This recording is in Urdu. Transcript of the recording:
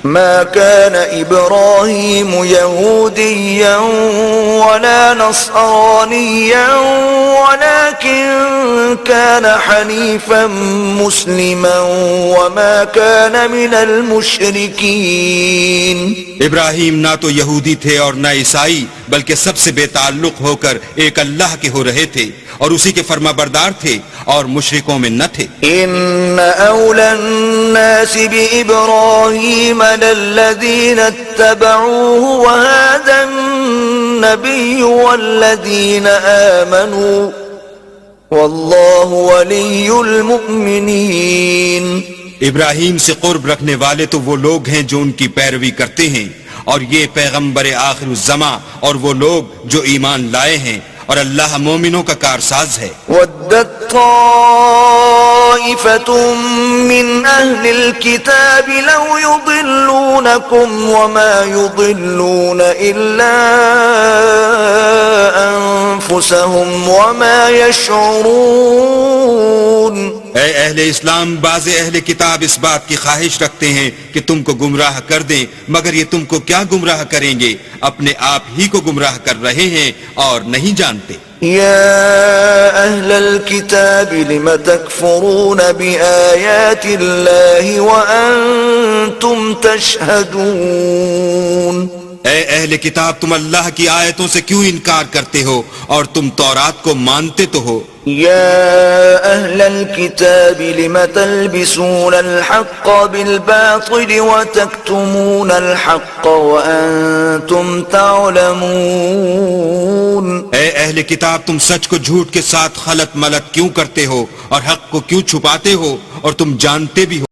ما كان إبراهيم يهوديا ولا نصرانيا ولكن كان حنيفا مسلما وما كان من المشركين. ابراہیم نہ تو یہودی تھے اور نہ عیسائی، بلکہ سب سے بے تعلق ہو کر ایک اللہ کے ہو رہے تھے اور اسی کے فرما بردار تھے اور مشرکوں میں نہ تھے. ان اولى الناس بإبراهيم للذين اتبعوه وهذا النبي والذين آمنوا والله ولي المؤمنين. ابراہیم سے قرب رکھنے والے تو وہ لوگ ہیں جو ان کی پیروی کرتے ہیں، اور یہ پیغمبر آخر الزماں اور وہ لوگ جو ایمان لائے ہیں، اور اللہ مومنوں کا کارساز ہے. ودت طائفة من أهل الكتاب لو يضلونكم وما يضلون إلا أنفسهم وما يشعرون. اے اہل اسلام، بعض اہل کتاب اس بات کی خواہش رکھتے ہیں کہ تم کو گمراہ کر دیں، مگر یہ تم کو کیا گمراہ کریں گے، اپنے آپ ہی کو گمراہ کر رہے ہیں اور نہیں جانتے. يا أهل الكتاب لم تكفرون بآيات الله وأنتم تشهدون. اے اہل کتاب، تم اللہ کی آیتوں سے کیوں انکار کرتے ہو اور تم تورات کو مانتے تو ہو. يا أهل الكتاب لم تلبسون الحق بالباطل وتكتمون الحق وأنتم تعلمون. اے اہل کتاب، تم سچ کو جھوٹ کے ساتھ خلط ملط کیوں کرتے ہو اور حق کو کیوں چھپاتے ہو اور تم جانتے بھی ہو.